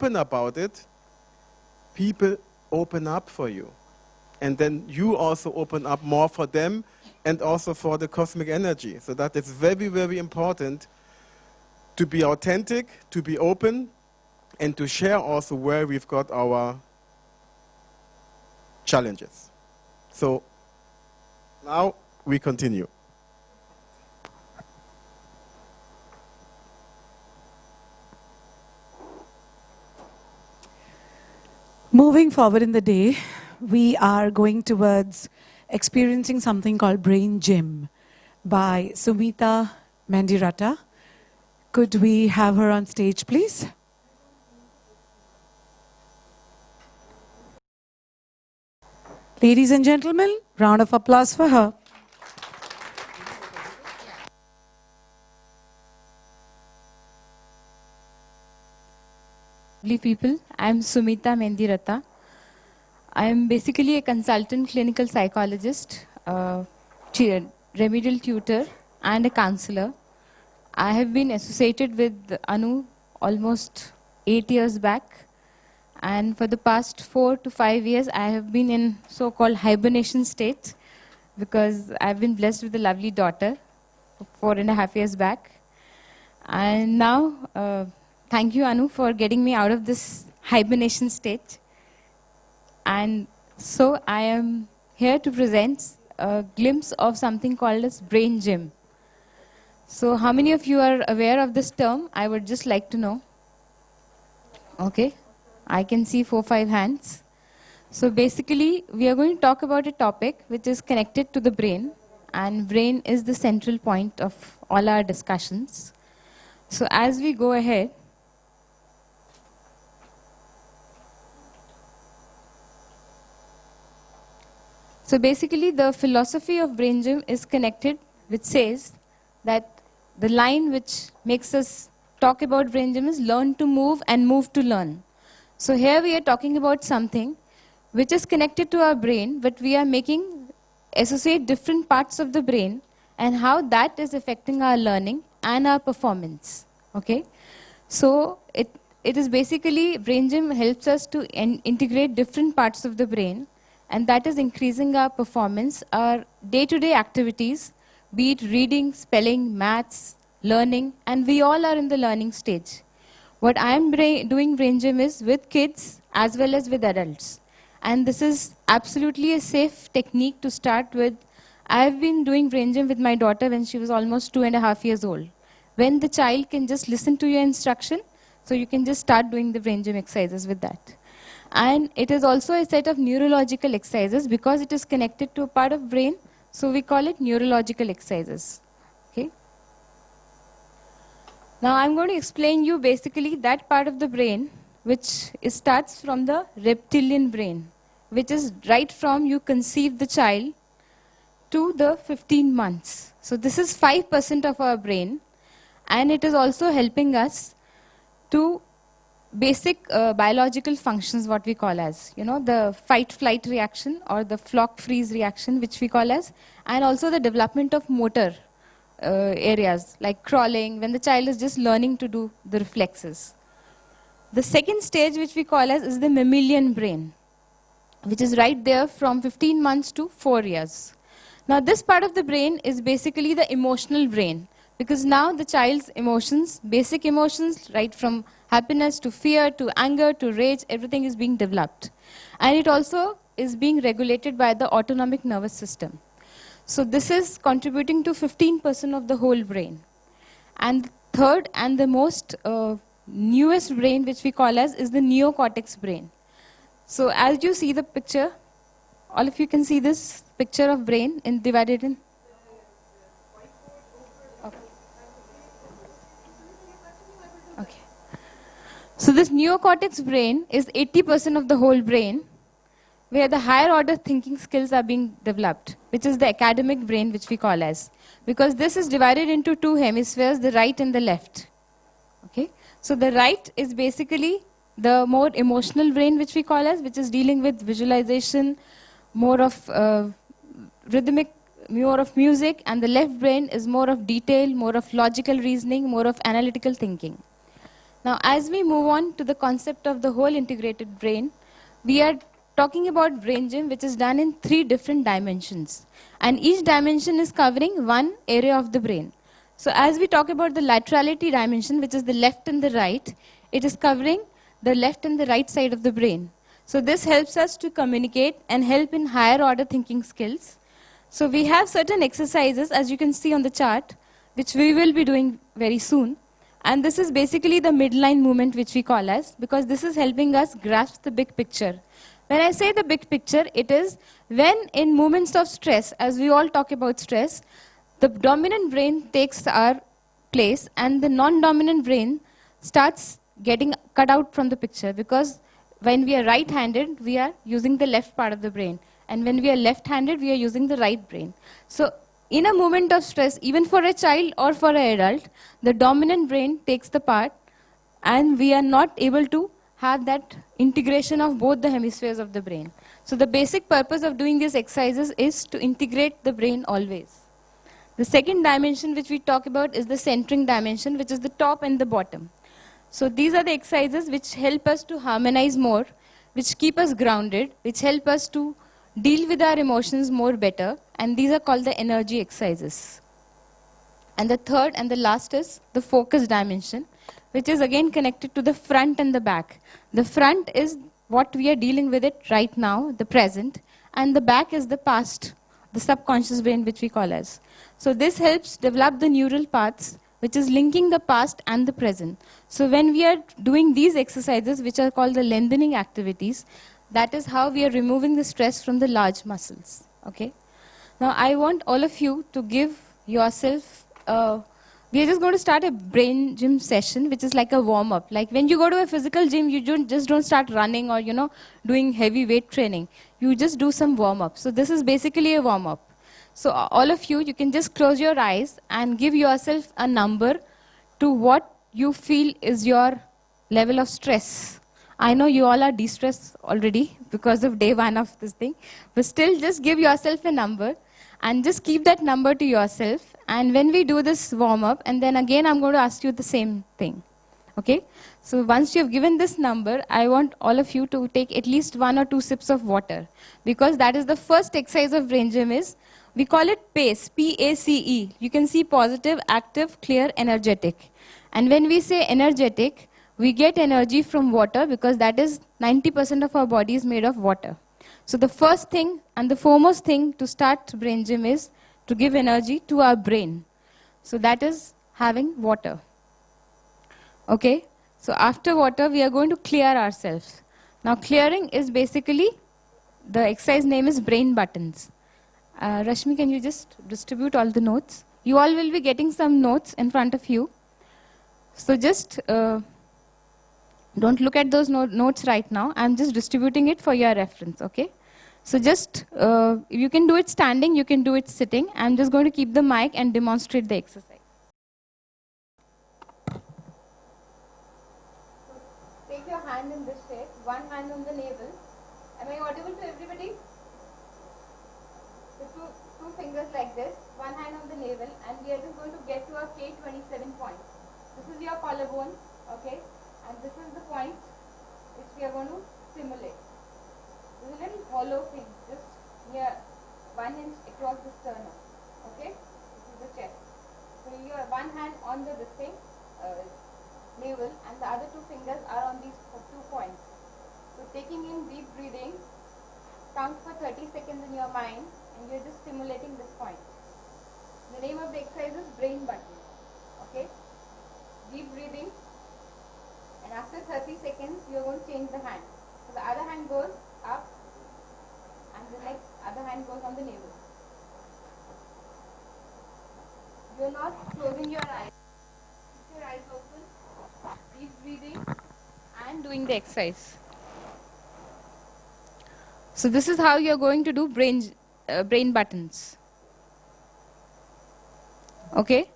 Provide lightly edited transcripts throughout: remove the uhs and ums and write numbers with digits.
open about it, people open up for you. And then you also open up more for them and also for the cosmic energy. So that it's very, very important to be authentic, to be open, and to share also where we've got our challenges. So now we continue. Moving forward in the day, we are going towards experiencing something called Brain Gym by Sumita Mandirata. Could we have her on stage, please? Ladies and gentlemen, round of applause for her. Lovely people, I'm Sumita Mandirata. I'm basically a consultant clinical psychologist, remedial tutor, and a counselor. I have been associated with Anu almost 8 years back. And for the past 4 to 5 years, I have been in so-called hibernation state because I've been blessed with a lovely daughter 4.5 years back. And now, thank you, Anu, for getting me out of this hibernation state. And so I am here to present a glimpse of something called as Brain Gym. So how many of you are aware of this term? I would just like to know. Okay, I can see 4-5 hands. So basically, we are going to talk about a topic which is connected to the brain. And brain is the central point of all our discussions. So as we go ahead, so basically the philosophy of Brain Gym is connected, which says that the line which makes us talk about Brain Gym is learn to move and move to learn. So here we are talking about something which is connected to our brain, but we are associate different parts of the brain and how that is affecting our learning and our performance. Okay? So it is basically, Brain Gym helps us to integrate different parts of the brain, and that is increasing our performance, our day-to-day activities, be it reading, spelling, maths, learning, and we all are in the learning stage. What I am doing Brain Gym is with kids as well as with adults. And this is absolutely a safe technique to start with. I've been doing Brain Gym with my daughter when she was almost 2.5 years old. When the child can just listen to your instruction, so you can just start doing the Brain Gym exercises with that. And it is also a set of neurological exercises because it is connected to a part of brain, so we call it neurological exercises. Okay? Now I'm going to explain you basically that part of the brain which starts from the reptilian brain, which is right from you conceive the child to the 15 months. So this is 5% of our brain, and it is also helping us to basic biological functions, what we call as, the fight-flight reaction or the flock-freeze reaction, which we call as, and also the development of motor areas, like crawling, when the child is just learning to do the reflexes. The second stage, which we call as, is the mammalian brain, which is right there from 15 months to 4 years. Now, this part of the brain is basically the emotional brain, because now the child's emotions, basic emotions, right from happiness to fear to anger to rage, everything is being developed. And it also is being regulated by the autonomic nervous system. So this is contributing to 15% of the whole brain. And the third and the most newest brain, which we call as, is the neocortex brain. So as you see the picture, all of you can see this picture of brain divided in. Okay. So this neocortex brain is 80% of the whole brain, where the higher order thinking skills are being developed, which is the academic brain, which we call as. Because this is divided into 2 hemispheres, the right and the left. Okay? So the right is basically the more emotional brain, which we call as, which is dealing with visualization, more of rhythmic, more of music, and the left brain is more of detail, more of logical reasoning, more of analytical thinking. Now, as we move on to the concept of the whole integrated brain, we are talking about brain gym, which is done in 3 different dimensions. And each dimension is covering one area of the brain. So as we talk about the laterality dimension, which is the left and the right, it is covering the left and the right side of the brain. So this helps us to communicate and help in higher order thinking skills. So we have certain exercises, as you can see on the chart, which we will be doing very soon. And this is basically the midline movement, which we call as, because this is helping us grasp the big picture. When I say the big picture, it is when in moments of stress, as we all talk about stress, the dominant brain takes our place and the non-dominant brain starts getting cut out from the picture, because when we are right-handed, we are using the left part of the brain. And when we are left-handed, we are using the right brain. So in a moment of stress, even for a child or for an adult, the dominant brain takes the part, and we are not able to have that integration of both the hemispheres of the brain. So the basic purpose of doing these exercises is to integrate the brain always. The second dimension which we talk about is the centering dimension, which is the top and the bottom. So these are the exercises which help us to harmonize more, which keep us grounded, which help us to deal with our emotions more better, and these are called the energy exercises. And the third and the last is the focus dimension, which is again connected to the front and the back. The front is what we are dealing with it right now, the present, and the back is the past, the subconscious brain, which we call as. So this helps develop the neural paths, which is linking the past and the present. So when we are doing these exercises, which are called the lengthening activities, that is how we are removing the stress from the large muscles. Okay? Now I want all of you to give yourself, we are just going to start a brain gym session, which is like a warm-up. Like when you go to a physical gym, you just don't start running or doing heavy weight training. You just do some warm-up. So this is basically a warm-up. So all of you can just close your eyes and give yourself a number to what you feel is your level of stress. I know you all are de-stressed already because of day 1 of this thing, but still just give yourself a number and just keep that number to yourself. And when we do this warm-up, and then again I'm going to ask you the same thing. Okay? So once you have given this number, I want all of you to take at least 1 or 2 sips of water, because that is the first exercise of brain gym is, we call it PACE, P-A-C-E. You can see positive, active, clear, energetic. And when we say energetic, we get energy from water, because that is 90% of our body is made of water. So the first thing and the foremost thing to start brain gym is to give energy to our brain. So that is having water. Okay? So after water, we are going to clear ourselves. Now clearing is basically, the exercise name is brain buttons. Rashmi, can you just distribute all the notes? You all will be getting some notes in front of you. So just don't look at those notes right now. I'm just distributing it for your reference, okay? So just, you can do it standing, you can do it sitting. I'm just going to keep the mic and demonstrate the exercise. So take your hand in this shape, one hand on the navel. Am I audible to everybody? So two fingers like this, one hand on the navel, and we are just going to get to our K27 point. This is your collarbone, okay? And this is the point which we are going to stimulate. This is a little hollow thing, just near 1 inch across the sternum, okay? This is the chest. So you have one hand on the navel, and the other 2 fingers are on these 2 points. So taking in deep breathing, count for 30 seconds in your mind, and you are just stimulating this point. The name of the exercise is brain buttons, okay? Deep breathing, and after 30 seconds, you are going to change the hand. So the other hand goes up, and the next other hand goes on the navel. You are not closing your eyes. Keep your eyes open, deep breathing, and doing the exercise. So this is how you are going to do brain buttons. Okay?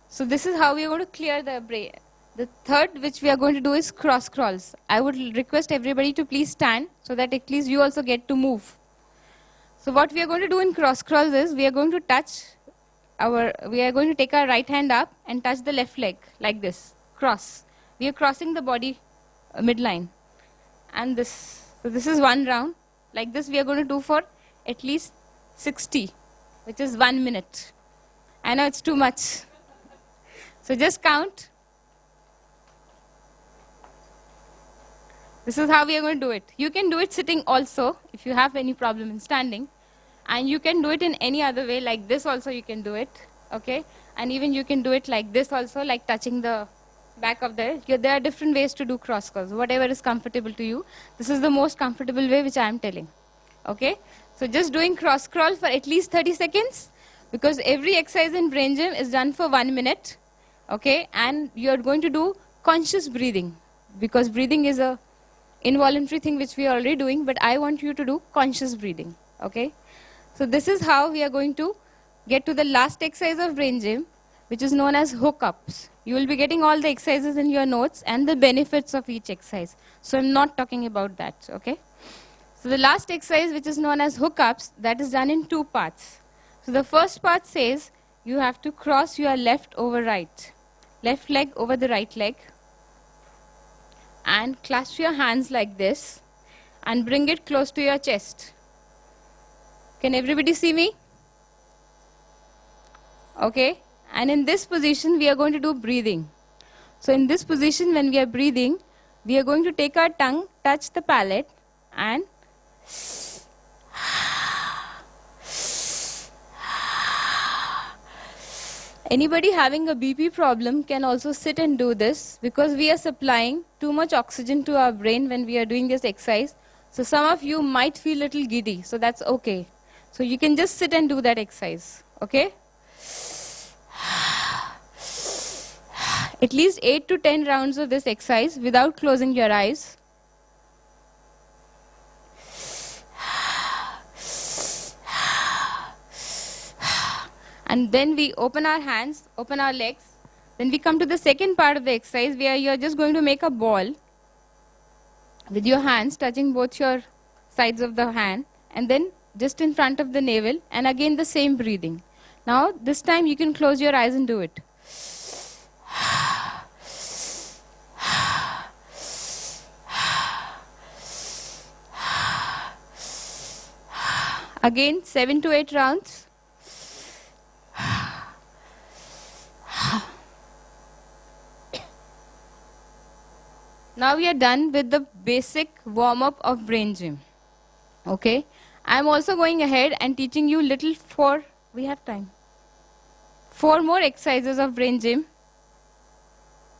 So this is how we are going to clear the brain. The third which we are going to do is cross crawls. I would request everybody to please stand so that at least you also get to move. So what we are going to do in cross crawls is we are going to take our right hand up and touch the left leg like this, cross. we are crossing the body midline. And this. So this is one round. Like this we are going to do for at least 60, which is 1 minute. I know it's too much. So just count. This is how we are going to do it. You can do it sitting also if you have any problem in standing. And you can do it in any other way, like this also you can do it. Okay? And even you can do it like this also, like touching the back of the... There are different ways to do cross crawls, whatever is comfortable to you. This is the most comfortable way which I am telling. Okay? So just doing cross crawl for at least 30 seconds, because every exercise in brain gym is done for 1 minute. Okay? And you are going to do conscious breathing, because breathing is a involuntary thing which we are already doing, but I want you to do conscious breathing. Okay? So this is how we are going to get to the last exercise of brain gym, which is known as hookups. You will be getting all the exercises in your notes and the benefits of each exercise. So I'm not talking about that. Okay? So the last exercise, which is known as hookups, that is done in 2 parts. So the first part says you have to cross your left over right. Left leg over the right leg. And clasp your hands like this and bring it close to your chest. Can everybody see me? Okay. And in this position, we are going to do breathing. So in this position, when we are breathing, we are going to take our tongue, touch the palate, and anybody having a BP problem can also sit and do this, because we are supplying too much oxygen to our brain when we are doing this exercise. So some of you might feel a little giddy, so that's okay. So you can just sit and do that exercise, okay? At least 8 to 10 rounds of this exercise without closing your eyes. And then we open our hands, open our legs. Then we come to the second part of the exercise where you're just going to make a ball with your hands touching both your sides of the hand, and then just in front of the navel, and again the same breathing. Now this time you can close your eyes and do it. Again 7 to 8 rounds. Now we are done with the basic warm-up of brain gym. Okay? I'm also going ahead and teaching you little 4, we have time. 4 more exercises of brain gym.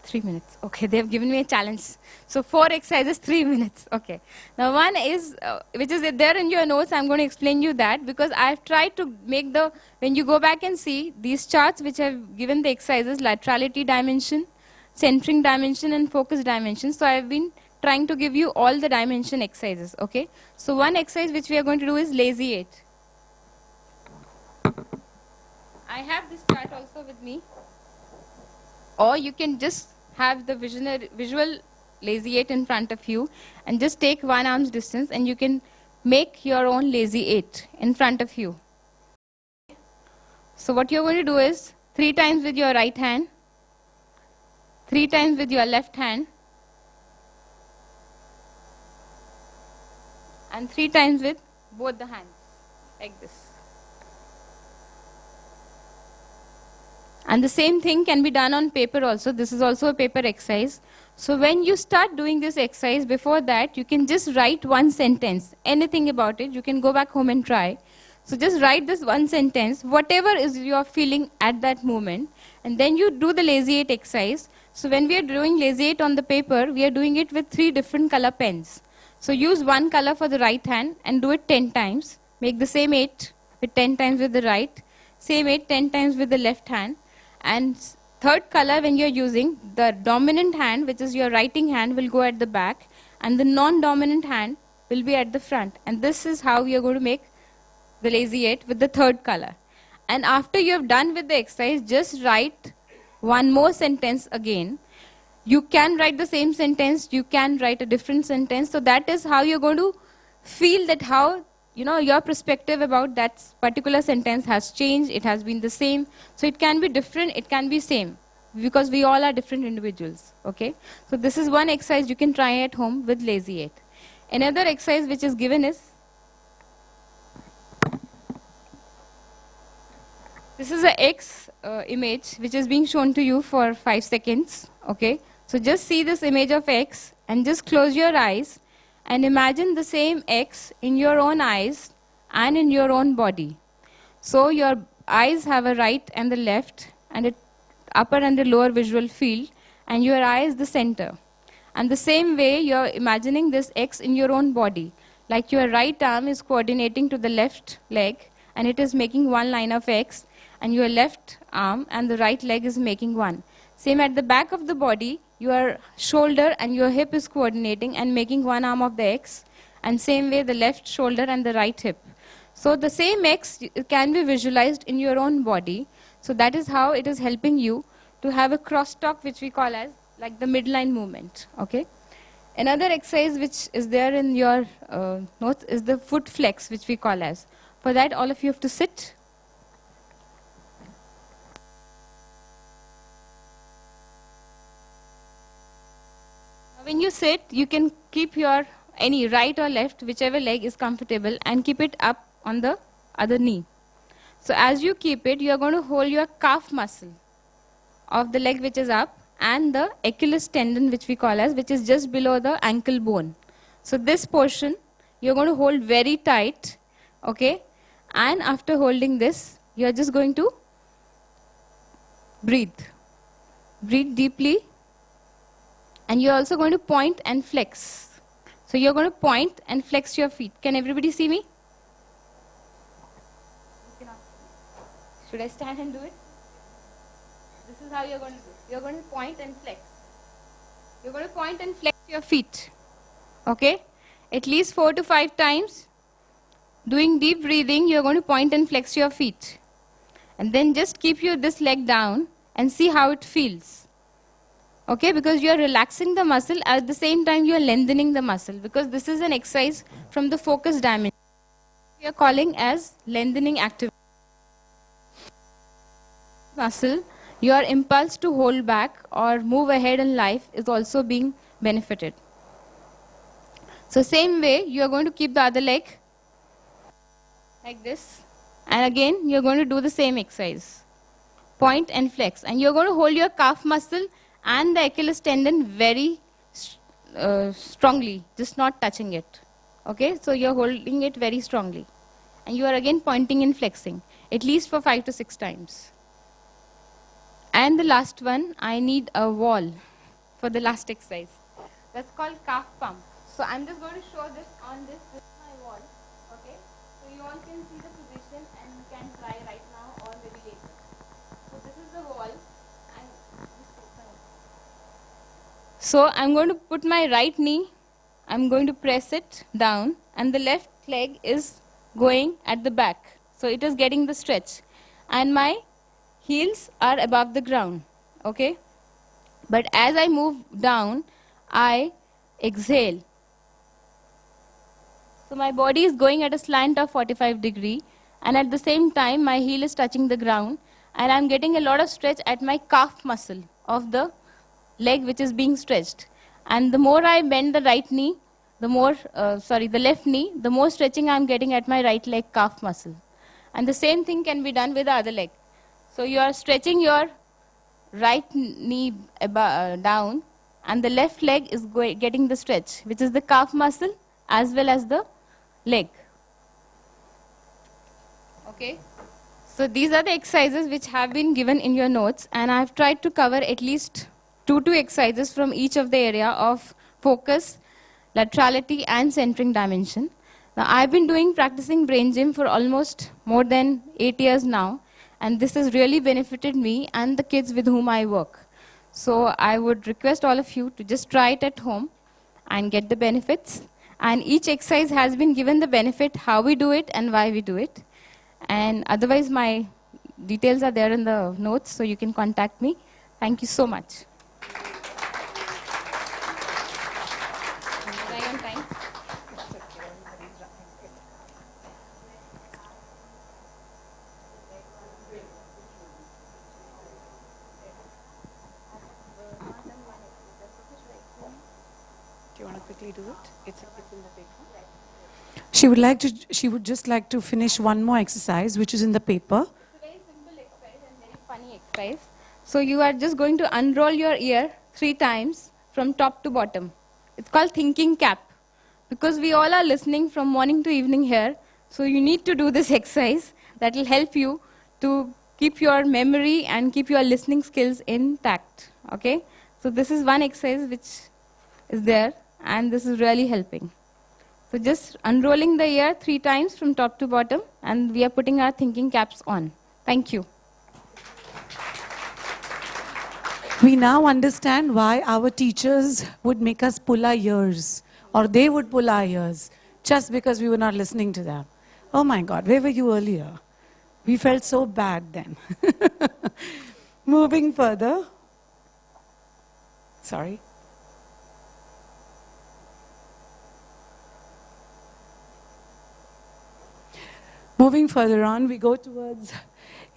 3 minutes. Okay, they have given me a challenge. So 4 exercises, 3 minutes. Okay. Now one is, which is there in your notes, I'm going to explain you that, because I've tried to make the, when you go back and see these charts which have given the exercises, laterality dimension, centering dimension, and focus dimension. So I've been trying to give you all the dimension exercises. Okay. So one exercise which we are going to do is lazy 8. I have this chart also with me. Or you can just have the visual lazy 8 in front of you and just take 1 arm's distance, and you can make your own lazy 8 in front of you. So what you're going to do is 3 times with your right hand, 3 times with your left hand, and 3 times with both the hands, like this. And the same thing can be done on paper also. This is also a paper exercise. So when you start doing this exercise, before that, you can just write 1 sentence, anything about it. You can go back home and try. So just write this 1 sentence, whatever is you're feeling at that moment, and then you do the lazy 8 exercise. So when we are doing lazy 8 on the paper, we are doing it with 3 different color pens. So use 1 color for the right hand and do it 10 times. Make the same 8 with 10 times with the right, same 8 10 times with the left hand. And 3rd color, when you're using, the dominant hand, which is your writing hand, will go at the back, and the non-dominant hand will be at the front. And this is how you're going to make the lazy 8 with the 3rd color. And after you have done with the exercise, just write 1 more sentence again. You can write the same sentence, you can write a different sentence. So that is how you're going to feel that how, you know, your perspective about that particular sentence has changed, it has been the same. So it can be different, it can be same. because we all are different individuals. Okay, so this is one exercise you can try at home with Lazy 8. Another exercise which is given is, this is a X image which is being shown to you for 5 seconds. Okay, so just see this image of X and just close your eyes and imagine the same X in your own eyes and in your own body. So your eyes have a right and the left and a upper and a lower visual field, and your eye is the center. And the same way you're imagining this X in your own body, like your right arm is coordinating to the left leg and it is making one line of X, and your left arm and the right leg is making one. Same at the back of the body, your shoulder and your hip is coordinating and making one arm of the X, and same way the left shoulder and the right hip. So the same X can be visualized in your own body. So that is how it is helping you to have a crosstalk, which we call as like the midline movement. Okay. Another exercise which is there in your notes is the foot flex, which we call as. For that, all of you have to sit. When you sit, you can keep your any right or left, whichever leg is comfortable, and keep it up on the other knee. So as you keep it, you are going to hold your calf muscle of the leg which is up and the Achilles tendon, which we call as, which is just below the ankle bone. So this portion, you're going to hold very tight, okay? And after holding this, you're just going to breathe. Breathe deeply. And you're also going to point and flex. So you're going to point and flex your feet. Can everybody see me? Should I stand and do it? This is how you're going to do it. You're going to point and flex. You're going to point and flex your feet. Okay? At least 4 to 5 times. Doing deep breathing, you're going to point and flex your feet. And then just keep this leg down and see how it feels. Okay? Because you're relaxing the muscle, at the same time you're lengthening the muscle. Because this is an exercise from the focus dimension. We are calling as lengthening activity. Muscle, your impulse to hold back or move ahead in life is also being benefited. So same way, you are going to keep the other leg like this. And again, you're going to do the same exercise. Point and flex. And you're going to hold your calf muscle and the Achilles tendon very strongly, just not touching it. Okay, so you're holding it very strongly. And you are again pointing and flexing, at least for 5 to 6 times. And the last one, I need a wall for the last exercise. That's called calf pump. So I'm just going to show this on this. This is my wall. Okay? So you all can see the position and you can try right now or maybe later. So this is the wall. So I'm going to put my right knee. I'm going to press it down and the left leg is going at the back. So it is getting the stretch. And my heels are above the ground, okay? But as I move down, I exhale. So my body is going at a slant of 45 degrees, and at the same time, my heel is touching the ground, and I'm getting a lot of stretch at my calf muscle of the leg which is being stretched. And the more I bend the right knee, the left knee, the more stretching I'm getting at my right leg calf muscle. And the same thing can be done with the other leg. So you are stretching your right knee down and the left leg is getting the stretch, which is the calf muscle as well as the leg. Okay. So these are the exercises which have been given in your notes, and I have tried to cover at least 2 exercises from each of the area of focus, laterality and centering dimension. Now I've been practicing brain gym for almost more than 8 years now. And this has really benefited me and the kids with whom I work. So I would request all of you to just try it at home and get the benefits. And each exercise has been given the benefit, how we do it and why we do it. And otherwise, my details are there in the notes, so you can contact me. Thank you so much. Right on time? quickly do it. It's in the paper. She would just like to finish one more exercise, which is in the paper. It's a very simple exercise and very funny exercise. So you are just going to unroll your ear 3 times from top to bottom. It's called thinking cap. Because we all are listening from morning to evening here, so you need to do this exercise that will help you to keep your memory and keep your listening skills intact. Okay? So this is one exercise which is there, and this is really helping. So just unrolling the ear 3 times from top to bottom, and we are putting our thinking caps on. Thank you. We now understand why our teachers would make us pull our ears, or they would pull our ears, just because we were not listening to them. Oh my God, where were you earlier? We felt so bad then. Moving further. Sorry. Moving further on, we go towards